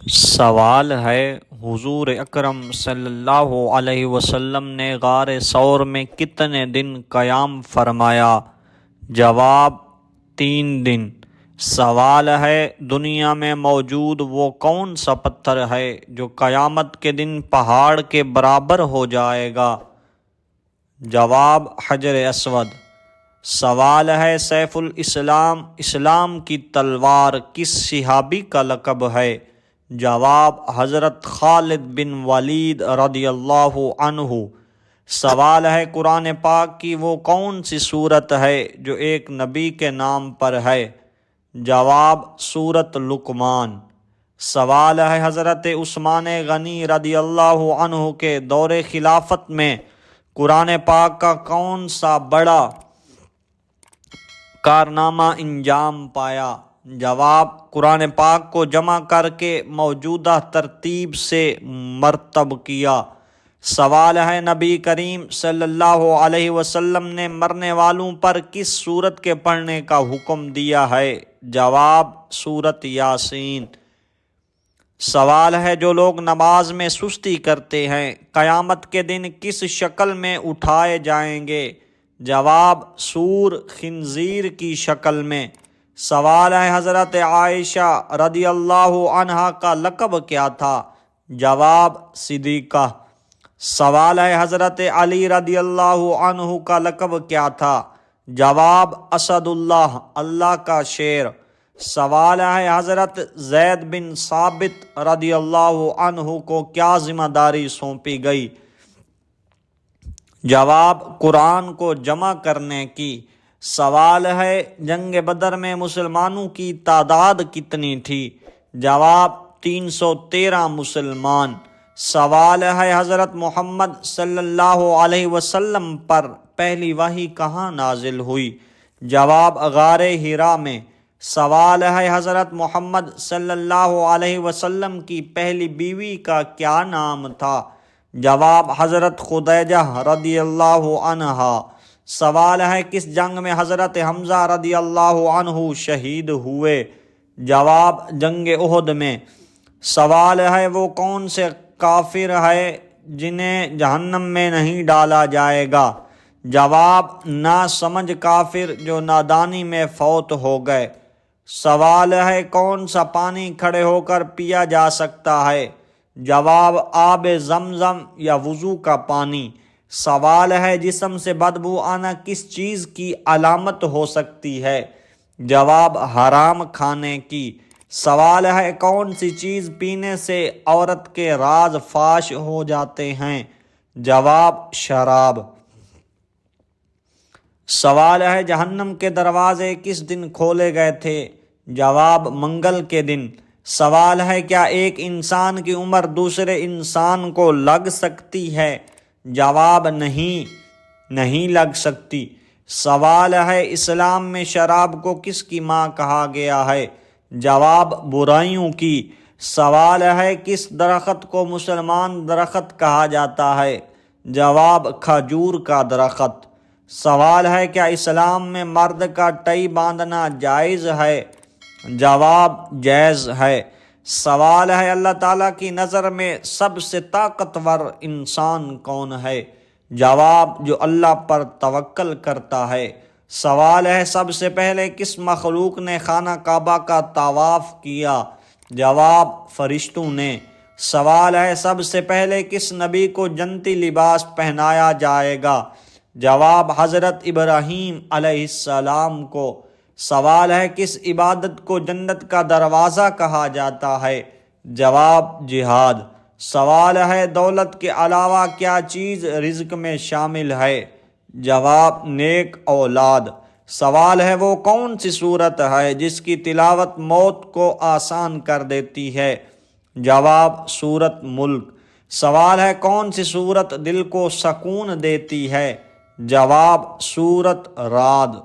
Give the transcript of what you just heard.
سوال ہے، حضور اکرم صلی اللہ علیہ وسلم نے غار ثور میں کتنے دن قیام فرمایا؟ جواب: 3 دن۔ سوال ہے، دنیا میں موجود وہ کون سا پتھر ہے جو قیامت کے دن پہاڑ کے برابر ہو جائے گا؟ جواب: حجر اسود۔ سوال ہے، سیف الاسلام، اسلام کی تلوار، کس صحابی کا لقب ہے؟ جواب: حضرت خالد بن ولید رضی اللہ عنہ۔ سوال ہے، قرآن پاک کی وہ کون سی سورت ہے جو ایک نبی کے نام پر ہے؟ جواب: سورت لقمان۔ سوال ہے، حضرت عثمان غنی رضی اللہ عنہ کے دور خلافت میں قرآن پاک کا کون سا بڑا کارنامہ انجام پایا؟ جواب: قرآن پاک کو جمع کر کے موجودہ ترتیب سے مرتب کیا۔ سوال ہے، نبی کریم صلی اللہ علیہ وسلم نے مرنے والوں پر کس سورت کے پڑھنے کا حکم دیا ہے؟ جواب: سورت یاسین۔ سوال ہے، جو لوگ نماز میں سستی کرتے ہیں قیامت کے دن کس شکل میں اٹھائے جائیں گے؟ جواب: سور خنزیر کی شکل میں۔ سوال ہے، حضرت عائشہ رضی اللہ عنہا کا لقب کیا تھا؟ جواب: صدیقہ۔ سوال ہے، حضرت علی رضی اللہ عنہ کا لقب کیا تھا؟ جواب: اسد اللہ، اللہ کا شیر۔ سوال ہے، حضرت زید بن ثابت رضی اللہ عنہ کو کیا ذمہ داری سونپی گئی؟ جواب: قرآن کو جمع کرنے کی۔ سوال ہے، جنگ بدر میں مسلمانوں کی تعداد کتنی تھی؟ جواب: 313 مسلمان۔ سوال ہے، حضرت محمد صلی اللہ علیہ وسلم پر پہلی وحی کہاں نازل ہوئی؟ جواب: غار حرا میں۔ سوال ہے، حضرت محمد صلی اللہ علیہ وسلم کی پہلی بیوی کا کیا نام تھا؟ جواب: حضرت خدیجہ رضی اللہ عنہا۔ سوال ہے، کس جنگ میں حضرت حمزہ رضی اللہ عنہ شہید ہوئے؟ جواب: جنگ احد میں۔ سوال ہے، وہ کون سے کافر ہے جنہیں جہنم میں نہیں ڈالا جائے گا؟ جواب: ناسمجھ کافر جو نادانی میں فوت ہو گئے۔ سوال ہے، کون سا پانی کھڑے ہو کر پیا جا سکتا ہے؟ جواب: آب زمزم یا وضو کا پانی۔ سوال ہے، جسم سے بدبو آنا کس چیز کی علامت ہو سکتی ہے؟ جواب: حرام کھانے کی۔ سوال ہے، کون سی چیز پینے سے عورت کے راز فاش ہو جاتے ہیں؟ جواب: شراب۔ سوال ہے، جہنم کے دروازے کس دن کھولے گئے تھے؟ جواب: منگل کے دن۔ سوال ہے، کیا ایک انسان کی عمر دوسرے انسان کو لگ سکتی ہے؟ جواب: نہیں لگ سکتی۔ سوال ہے، اسلام میں شراب کو کس کی ماں کہا گیا ہے؟ جواب: برائیوں کی۔ سوال ہے، کس درخت کو مسلمان درخت کہا جاتا ہے؟ جواب: کھجور کا درخت۔ سوال ہے، کیا اسلام میں مرد کا ٹئی باندھنا جائز ہے؟ جواب: جائز ہے۔ سوال ہے، اللہ تعالیٰ کی نظر میں سب سے طاقتور انسان کون ہے؟ جواب: جو اللہ پر توکل کرتا ہے۔ سوال ہے، سب سے پہلے کس مخلوق نے خانہ کعبہ کا طواف کیا؟ جواب: فرشتوں نے۔ سوال ہے، سب سے پہلے کس نبی کو جنتی لباس پہنایا جائے گا؟ جواب: حضرت ابراہیم علیہ السلام کو۔ سوال ہے، کس عبادت کو جنت کا دروازہ کہا جاتا ہے؟ جواب: جہاد۔ سوال ہے، دولت کے علاوہ کیا چیز رزق میں شامل ہے؟ جواب: نیک اولاد۔ سوال ہے، وہ کون سی سورت ہے جس کی تلاوت موت کو آسان کر دیتی ہے؟ جواب: سورت ملک۔ سوال ہے، کون سی سورت دل کو سکون دیتی ہے؟ جواب: سورت رعد۔